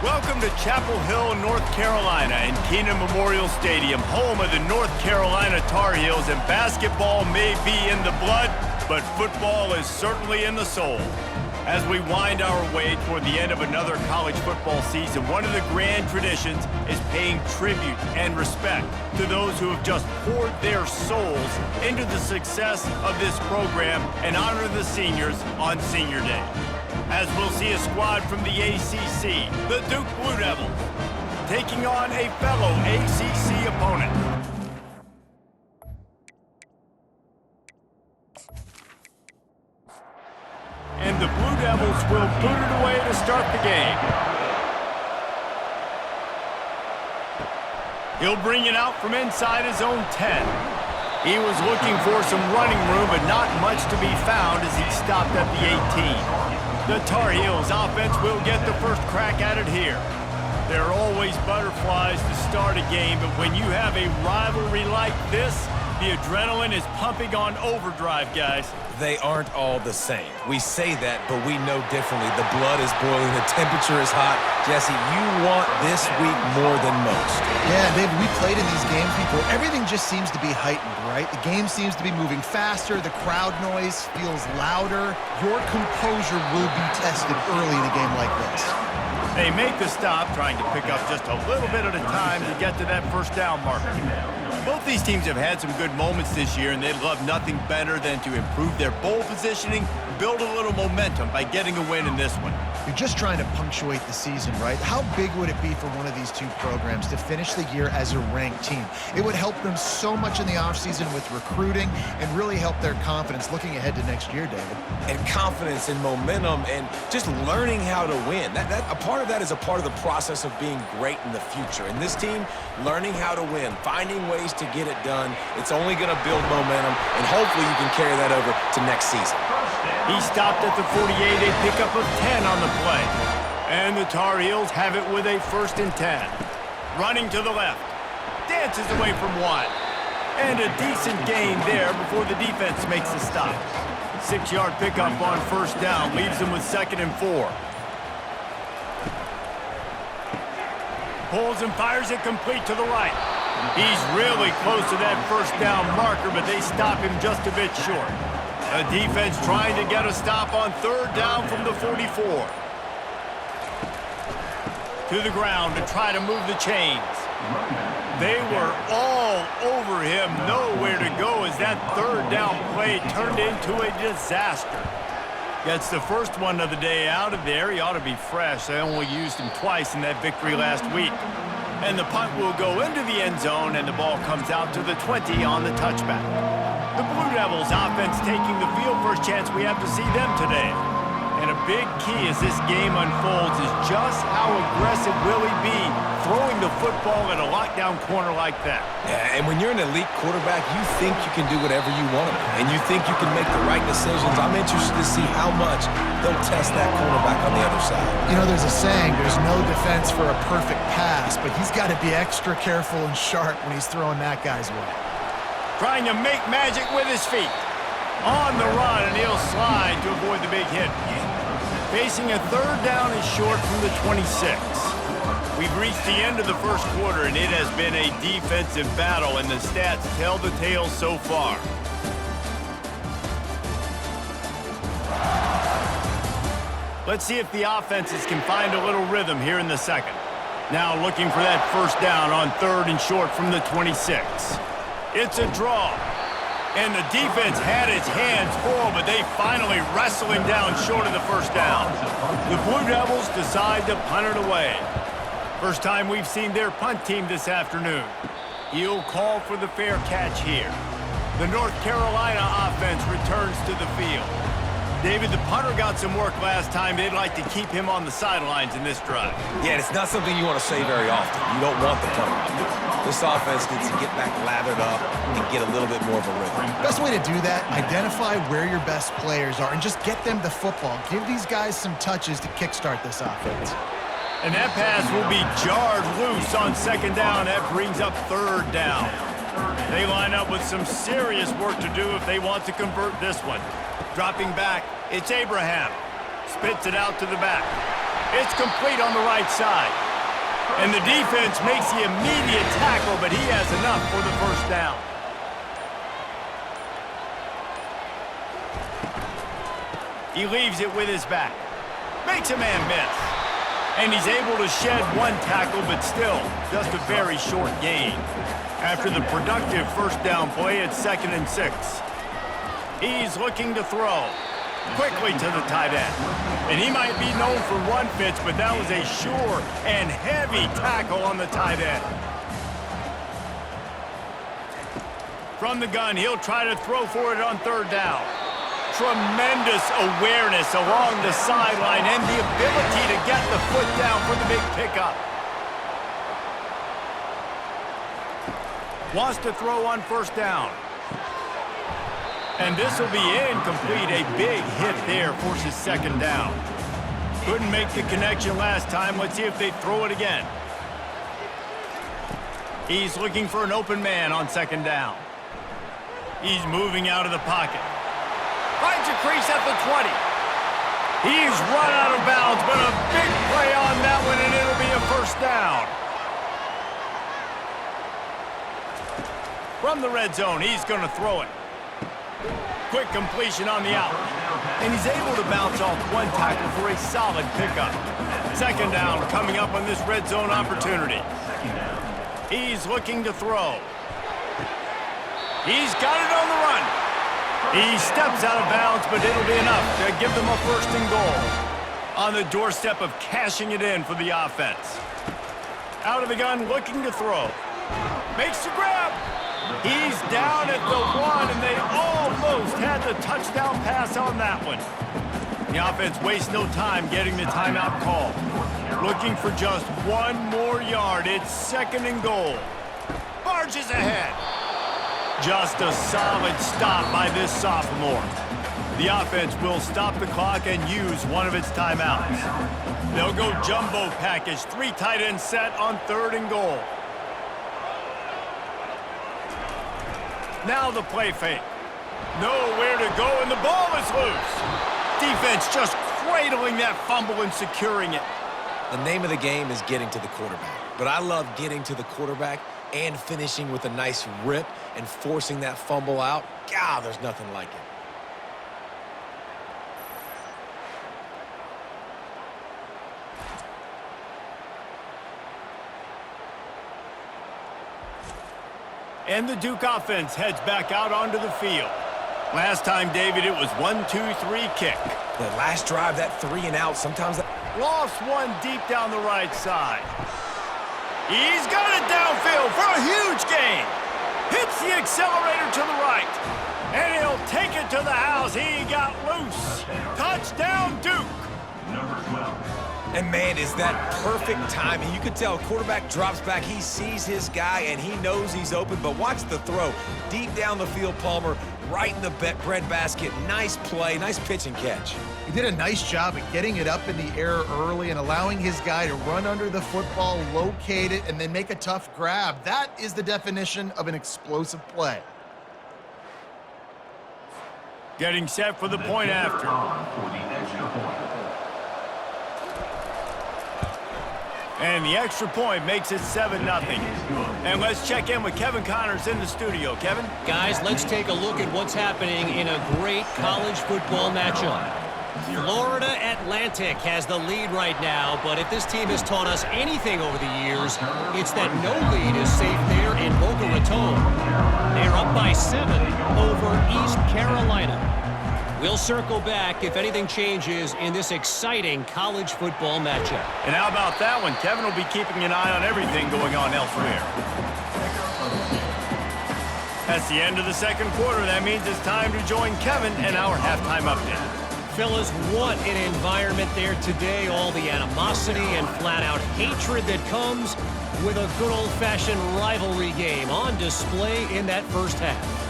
Welcome to Chapel Hill, North Carolina, and Keenan Memorial Stadium, home of the North Carolina Tar Heels, and basketball may be in the blood, but football is certainly in the soul. As we wind our way toward the end of another college football season, one of the grand traditions is paying tribute and respect to those who have just poured their souls into the success of this program and honor the seniors on Senior Day. As we'll see a squad from the ACC, the Duke Blue Devils, taking on a fellow ACC opponent. And the Blue Devils will boot it away to start the game. He'll bring it out from inside his own 10. He was looking for some running room, but not much to be found as he stopped at the 18. The Tar Heels offense will get the first crack at it here. There are always butterflies to start a game, but when you have a rivalry like this, the adrenaline is pumping on overdrive, guys. They aren't all the same. We say that, but we know differently. The blood is boiling, the temperature is hot. Jesse, you want this week more than most. Yeah, David, we played in these games before. Everything just seems to be heightened, right? The game seems to be moving faster. The crowd noise feels louder. Your composure will be tested early in a game like this. They make the stop, trying to pick up just a little bit at a time to get to that first down marker. Both these teams have had some good moments this year, and they'd love nothing better than to improve their bowl positioning, build a little momentum by getting a win in this one. You're just trying to punctuate the season, right? How big would it be for one of these two programs to finish the year as a ranked team? It would help them so much in the offseason with recruiting and really help their confidence looking ahead to next year, David. And confidence and momentum and just learning how to win. A part of that is a part of the process of being great in the future. And this team, learning how to win, finding ways to get it done, it's only going to build momentum, and hopefully you can carry that over to next season. He stopped at the 48, a pickup of 10 on the play. And the Tar Heels have it with a 1st and 10. Running to the left. Dances away from one. And a decent gain there before the defense makes the stop. 6-yard pickup on 1st down, leaves them with 2nd and 4. Pulls and fires it complete to the right. He's really close to that 1st down marker, but they stop him just a bit short. A defense trying to get a stop on 3rd down from the 44. To the ground to try to move the chains. They were all over him, nowhere to go as that 3rd down play turned into a disaster. Gets the first one of the day out of there. He ought to be fresh. They only used him twice in that victory last week. And the punt will go into the end zone, and the ball comes out to the 20 on the touchback. The Blue Devils offense taking the field. First chance we have to see them today. And a big key as this game unfolds is just how aggressive will he be throwing the football at a lockdown corner like that. Yeah, and when you're an elite quarterback, you think you can do whatever you want to, and you think you can make the right decisions. I'm interested to see how much they'll test that cornerback on the other side. You know, there's a saying, there's no defense for a perfect pass, but he's got to be extra careful and sharp when he's throwing that guy's way. Trying to make magic with his feet. On the run, and he'll slide to avoid the big hit. Facing a 3rd down and short from the 26. We've reached the end of the first quarter, and it has been a defensive battle, and the stats tell the tale so far. Let's see if the offenses can find a little rhythm here in the second. Now looking for that 1st down on 3rd and short from the 26. It's a draw. And the defense had its hands full, but they finally wrestle him down short of the 1st down. The Blue Devils decide to punt it away. First time we've seen their punt team this afternoon. He'll call for the fair catch here. The North Carolina offense returns to the field. David, the punter got some work last time. They'd like to keep him on the sidelines in this drive. Yeah, it's not something you want to say very often. You don't want the punter out there. This offense needs to get back lathered up and get a little bit more of a rhythm. Best way to do that, identify where your best players are and just get them the football. Give these guys some touches to kickstart this offense. And that pass will be jarred loose on 2nd down. That brings up 3rd down. They line up with some serious work to do if they want to convert this one. Dropping back, it's Abraham. Spits it out to the back. It's complete on the right side. And the defense makes the immediate tackle, but he has enough for the first down. He leaves it with his back. Makes a man miss. And he's able to shed one tackle, but still, just a very short gain. After the productive first down play, it's 2nd and 6. He's looking to throw. Quickly to the tight end. And he might be known for run fits, but that was a sure and heavy tackle on the tight end. From the gun, he'll try to throw for it on 3rd down. Tremendous awareness along the sideline and the ability to get the foot down for the big pickup. Wants to throw on 1st down. And this will be incomplete. A big hit there forces 2nd down. Couldn't make the connection last time. Let's see if they throw it again. He's looking for an open man on 2nd down. He's moving out of the pocket. Finds a crease at the 20. He's run out of bounds, but a big play on that one, and it'll be a 1st down. From the red zone, he's going to throw it. Quick completion on the out. And he's able to bounce off one tackle for a solid pickup. 2nd down coming up on this red zone opportunity. He's looking to throw. He's got it on the run. He steps out of bounds, but it'll be enough to give them a 1st and goal. On the doorstep of cashing it in for the offense. Out of the gun, looking to throw. Makes the grab. He's down at the 1, and they almost had the touchdown pass on that one. The offense wastes no time getting the timeout call. Looking for just 1 more yard. It's 2nd and goal. Barges ahead. Just a solid stop by this sophomore. The offense will stop the clock and use one of its timeouts. They'll go jumbo package, 3 tight end set on 3rd and goal. Now the play fake. Nowhere to go, and the ball is loose. Defense just cradling that fumble and securing it. The name of the game is getting to the quarterback. But I love getting to the quarterback and finishing with a nice rip and forcing that fumble out. God, there's nothing like it. And the Duke offense heads back out onto the field. Last time, David, it was 1-2-3 kick. The last drive, that 3 and out, sometimes... Lost one deep down the right side. He's got it downfield for a huge gain. Hits the accelerator to the right. And he'll take it to the house. He got loose. Touchdown, Duke. Number 12. And, man, is that perfect timing. You could tell quarterback drops back. He sees his guy, and he knows he's open. But watch the throw. Deep down the field, Palmer, right in the bread basket. Nice play, nice pitch and catch. He did a nice job at getting it up in the air early and allowing his guy to run under the football, locate it, and then make a tough grab. That is the definition of an explosive play. Getting set for the point after. For the extra point. And the extra point makes it 7-0. And let's check in with Kevin Connors in the studio. Kevin? Guys, let's take a look at what's happening in a great college football matchup. Florida Atlantic has the lead right now, but if this team has taught us anything over the years, it's that no lead is safe there in Boca Raton. They're up by 7 over East Carolina. We'll circle back if anything changes in this exciting college football matchup. And how about that one? Kevin will be keeping an eye on everything going on elsewhere. That's the end of the second quarter. That means it's time to join Kevin and our halftime update. Fellas, what an environment there today. All the animosity and flat-out hatred that comes with a good old-fashioned rivalry game on display in that first half.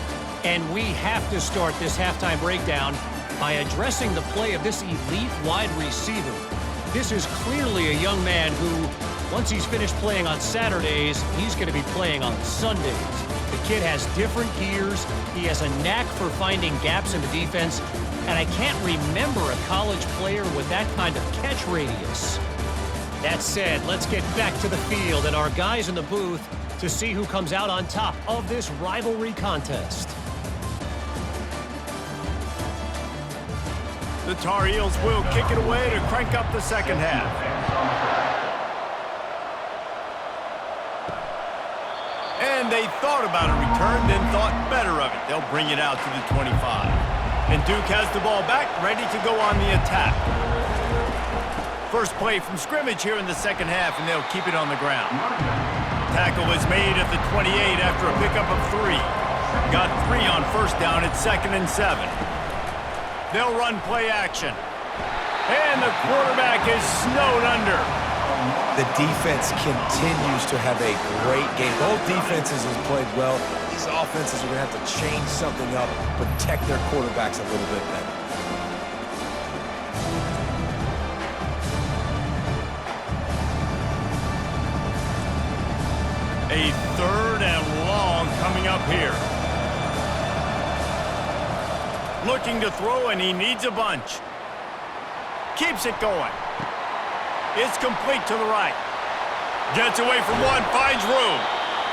And we have to start this halftime breakdown by addressing the play of this elite wide receiver. This is clearly a young man who, once he's finished playing on Saturdays, he's going to be playing on Sundays. The kid has different gears. He has a knack for finding gaps in the defense. And I can't remember a college player with that kind of catch radius. That said, let's get back to the field and our guys in the booth to see who comes out on top of this rivalry contest. The Tar Heels will kick it away to crank up the second half. And they thought about a return, then thought better of it. They'll bring it out to the 25. And Duke has the ball back, ready to go on the attack. First play from scrimmage here in the second half, and they'll keep it on the ground. Tackle is made at the 28 after a pickup of 3. Got 3 on first down at 2nd and 7. They'll run play action. And the quarterback is snowed under. The defense continues to have a great game. Both defenses have played well. These offenses are going to have to change something up, protect their quarterbacks a little bit better. A 3rd and long coming up here. Looking to throw, and he needs a bunch. Keeps it going. It's complete to the right. Gets away from one, finds room.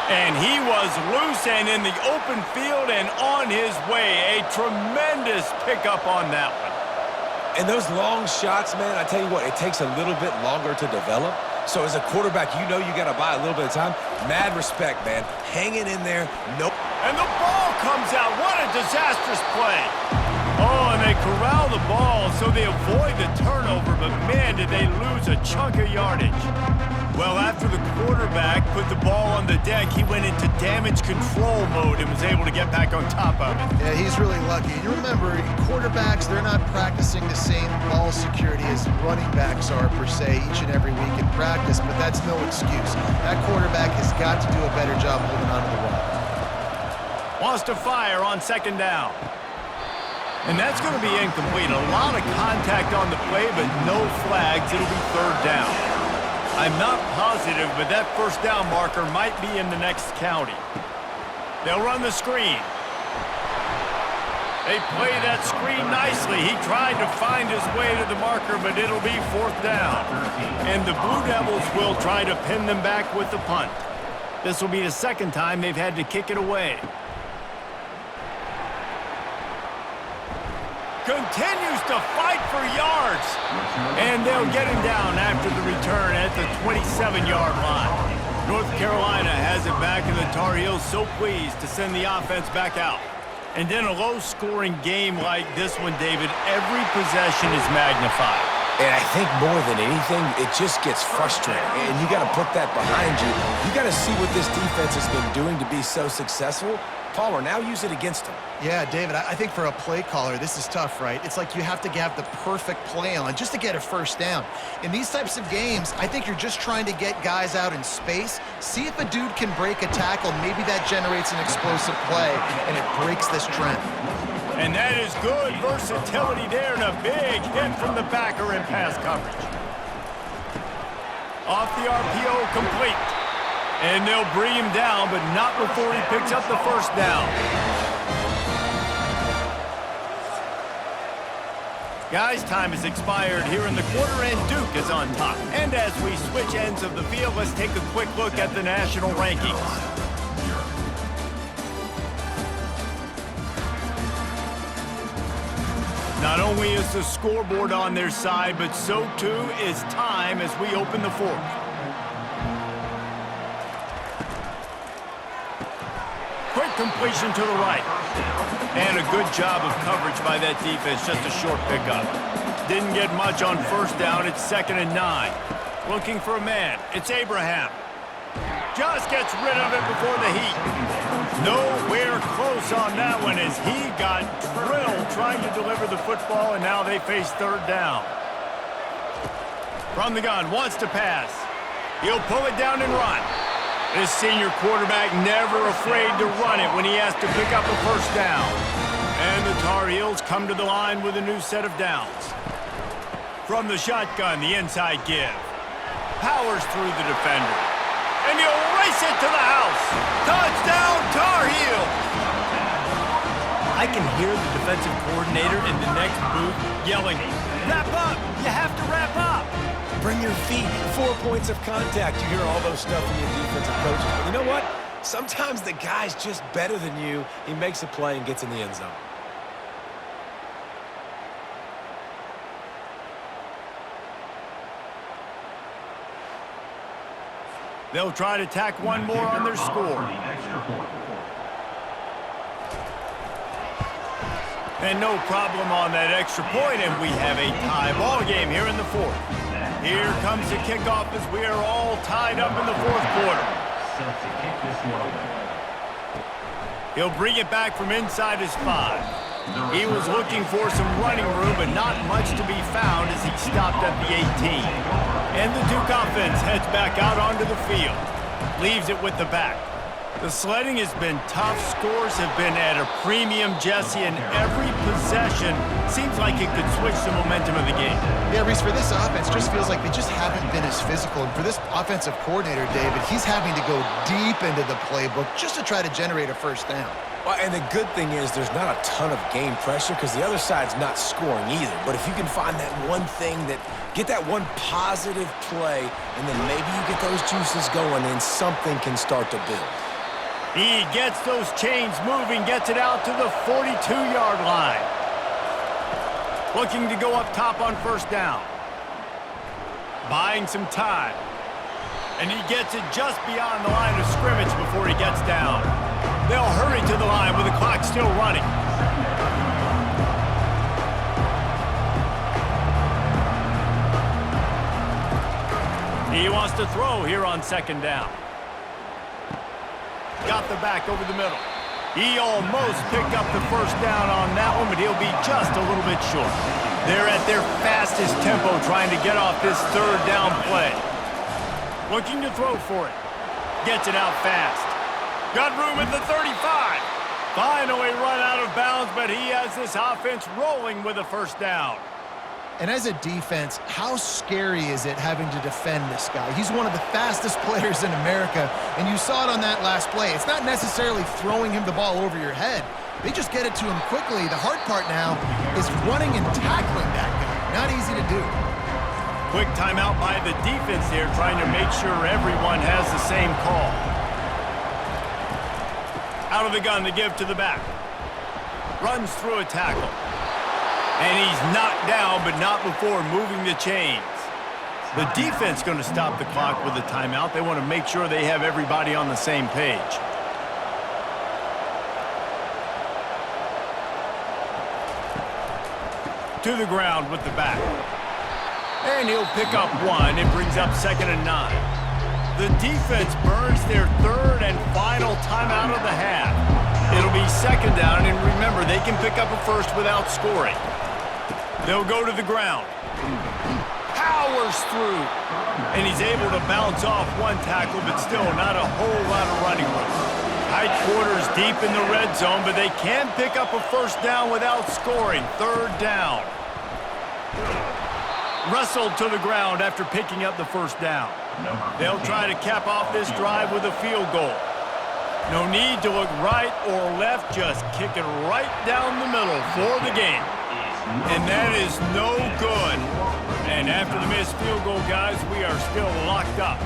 And he was loose and in the open field and on his way. A tremendous pickup on that one. And those long shots, man, I tell you what, it takes a little bit longer to develop. So as a quarterback, you know you got to buy a little bit of time. Mad respect, man. Hanging in there. Nope. And the ball comes out. What a disastrous play. Oh, and they corral the ball so they avoid the turnover, but man, did they lose a chunk of yardage. Well, after the quarterback put the ball on the deck, he went into damage control mode and was able to get back on top of it. Yeah, he's really lucky. You remember, quarterbacks, they're not practicing the same ball security as running backs are, per se, each and every week in practice, but that's no excuse. That quarterback has got to do a better job holding on to the ball. Wants to fire on 2nd down. And that's going to be incomplete. A lot of contact on the play, but no flags. It'll be 3rd down. I'm not positive, but that 1st down marker might be in the next county. They'll run the screen. They play that screen nicely. He tried to find his way to the marker, but it'll be 4th down. And the Blue Devils will try to pin them back with the punt. This will be the 2nd time they've had to kick it away. Continues to fight for yards. And they'll get him down after the return at the 27-yard line. North Carolina has it back, and the Tar Heels so pleased to send the offense back out. And in a low-scoring game like this one, David, every possession is magnified. And I think more than anything, it just gets frustrating. And you got to put that behind you. You got to see what this defense has been doing to be so successful. Palmer, now use it against him. Yeah, David, I think for a play caller, this is tough, right? It's like you have to have the perfect play on just to get a 1st down. In these types of games, I think you're just trying to get guys out in space, see if a dude can break a tackle. Maybe that generates an explosive play, and it breaks this trend. And that is good versatility there, and a big hit from the backer in pass coverage. Off the RPO, complete. And they'll bring him down, but not before he picks up the 1st down. Guys, time has expired here in the quarter, and Duke is on top. And as we switch ends of the field, let's take a quick look at the national rankings. Not only is the scoreboard on their side, but so too is time as we open the 4th. Quick completion to the right. And a good job of coverage by that defense, just a short pickup. Didn't get much on 1st down, it's 2nd and 9. Looking for a man, it's Abraham. Just gets rid of it before the heat. Nowhere close on that one as he got drilled trying to deliver the football, and now they face 3rd down. From the gun, wants to pass. He'll pull it down and run. This senior quarterback never afraid to run it when he has to pick up a 1st down. And the Tar Heels come to the line with a new set of downs. From the shotgun, the inside give. Powers through the defender. And he'll race it to the house. Touchdown, Tar Heels! I can hear the defensive coordinator in the next booth yelling, "Wrap up! You have to wrap up!" bring your feet, 4 points of contact. You hear all those stuff from your defensive coaches. But you know what? Sometimes the guy's just better than you. He makes a play and gets in the end zone. They'll try to tack one more on their score. And no problem on that extra point, and we have a tie ball game here in the fourth. Here comes the kickoff as we are all tied up in the fourth quarter. He'll bring it back from inside his 5. He was looking for some running room, but not much to be found as he stopped at the 18. And the Duke offense heads back out onto the field. Leaves it with the back. The sledding has been tough. Scores have been at a premium, Jesse, and every possession seems like it could switch the momentum of the game. Yeah, Reese, for this offense, just feels like they just haven't been as physical. And for this offensive coordinator, David, he's having to go deep into the playbook just to try to generate a first down. Well, and the good thing is there's not a ton of game pressure because the other side's not scoring either. But if you can find that one thing get that one positive play, and then maybe you get those juices going and something can start to build. He gets those chains moving, gets it out to the 42-yard line. Looking to go up top on first down. Buying some time. And he gets it just beyond the line of scrimmage before he gets down. They'll hurry to the line with the clock still running. He wants to throw here on second down. Got the back over the middle. He almost picked up the first down on that one, but he'll be just a little bit short. They're at their fastest tempo trying to get off this third down play. Looking to throw for it. Gets it out fast. Got room at the 35. Finally run out of bounds, but he has this offense rolling with a first down. And as a defense, how scary is it having to defend this guy? He's one of the fastest players in America, and you saw it on that last play. It's not necessarily throwing him the ball over your head. They just get it to him quickly. The hard part now is running and tackling that guy. Not easy to do. Quick timeout by the defense here, trying to make sure everyone has the same call. Out of the gun to give to the back. Runs through a tackle. And he's knocked down, but not before moving the chains. The defense going to stop the clock with a timeout. They want to make sure they have everybody on the same page. To the ground with the back. And he'll pick up one. It brings up 2nd and 9. The defense burns their third and final timeout of the half. It'll be 2nd down, and remember, they can pick up a first without scoring. They'll go to the ground. Powers through. And he's able to bounce off one tackle, but still not a whole lot of running room. Tight quarters deep in the red zone, but they can pick up a first down without scoring. 3rd down. Wrestled to the ground after picking up the first down. They'll try to cap off this drive with a field goal. No need to look right or left, just kick it right down the middle for the game. And that is no good. And after the missed field goal, guys, we are still locked up.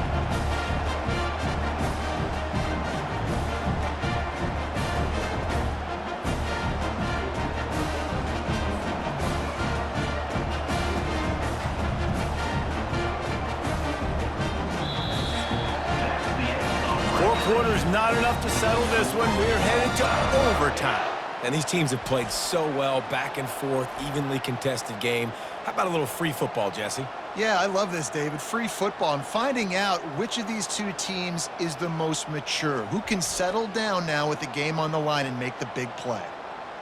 Quarters not enough to settle this one. We're headed to overtime. And these teams have played so well, back and forth, evenly contested game. How about a little free football, Jesse? Yeah, I love this, David. Free football. I'm finding out which of these two teams is the most mature, who can settle down now with the game on the line and make the big play.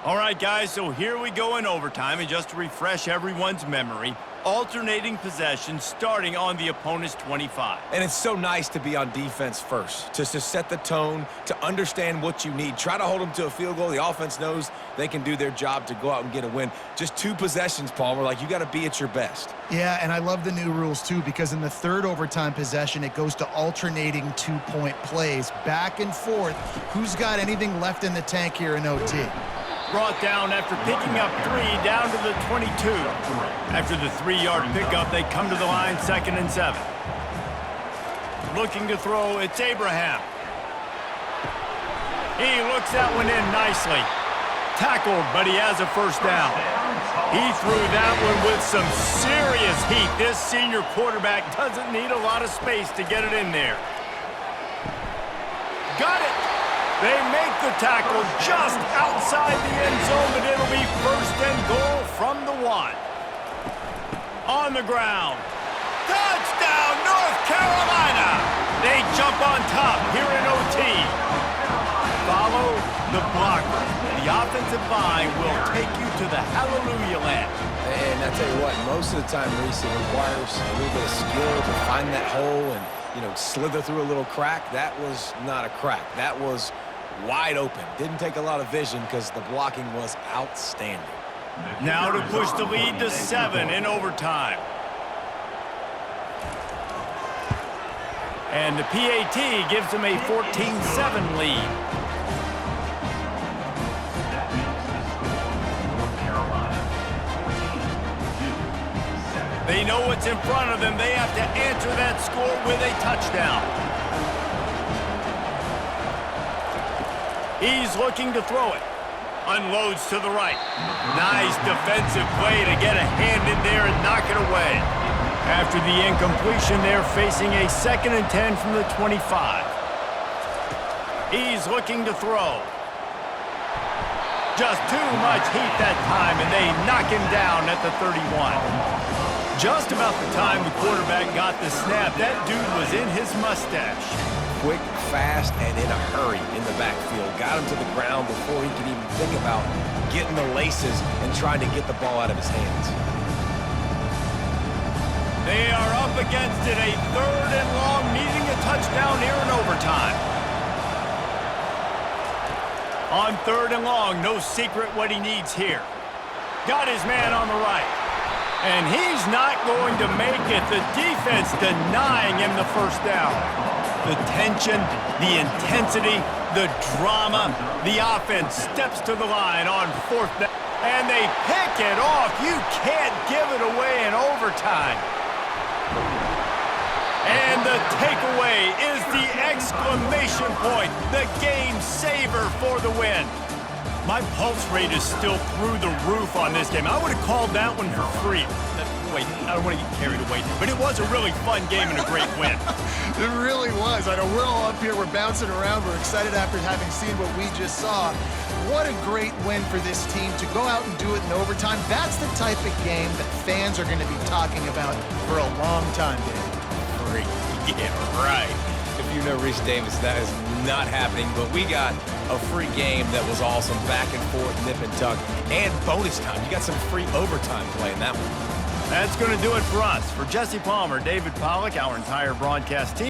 All right, guys, so here we go in overtime, and just to refresh everyone's memory, alternating possessions starting on the opponent's 25. And it's so nice to be on defense first, to set the tone, to understand what you need. Try to hold them to a field goal. The offense knows they can do their job to go out and get a win. Just 2 possessions, Paul. We're like, you got to be at your best. Yeah, and I love the new rules, too, because in the 3rd overtime possession, it goes to alternating 2-point plays, back and forth. Who's got anything left in the tank here in OT? brought down after picking up 3 down to the 22. After the 3-yard pickup, they come to the line 2nd and 7. Looking to throw, it's Abraham. He looks that one in nicely. Tackled, but he has a first down. He threw that one with some serious heat. This senior quarterback doesn't need a lot of space to get it in there. Got it. They make the tackle just outside the end zone, but it'll be 1st and goal from the 1. On the ground. Touchdown, North Carolina! They jump on top here in OT. Follow the blocker. The offensive line will take you to the hallelujah land. And I tell you what, most of the time, Reese, it requires a little bit of skill to find that hole and, slither through a little crack. That was not a crack. That was wide open. Didn't take a lot of vision because the blocking was outstanding. Now to push the lead to 7 in overtime. And the PAT gives them a 14-7 lead. They know what's in front of them. They have to answer that score with a touchdown. He's looking to throw it. Unloads to the right. Nice defensive play to get a hand in there and knock it away. After the incompletion, they're facing a 2nd and 10 from the 25. He's looking to throw. Just too much heat that time, and they knock him down at the 31. Just about the time the quarterback got the snap, that dude was in his mustache. Quick, fast, and in a hurry in the backfield. Got him to the ground before he could even think about getting the laces and trying to get the ball out of his hands. They are up against it, a 3rd and long, needing a touchdown here in overtime. On 3rd and long, no secret what he needs here. Got his man on the right. And he's not going to make it. The defense denying him the first down. The tension, the intensity, the drama. The offense steps to the line on 4th down. And they pick it off. You can't give it away in overtime. And the takeaway is the exclamation point. The game saver for the win. My pulse rate is still through the roof on this game. I would have called that one for free. Wait, I don't want to get carried away. But it was a really fun game and a great win. It really was. I know we're all up here. We're bouncing around. We're excited after having seen what we just saw. What a great win for this team to go out and do it in overtime. That's the type of game that fans are going to be talking about for a long time, Dave. Great. Yeah, right. If you know Reese Davis, that is not happening, but we got a free game that was awesome, back and forth, nip and tuck, and bonus time. You got some free overtime play in that one. That's going to do it for us. For Jesse Palmer, David Pollack, our entire broadcast team.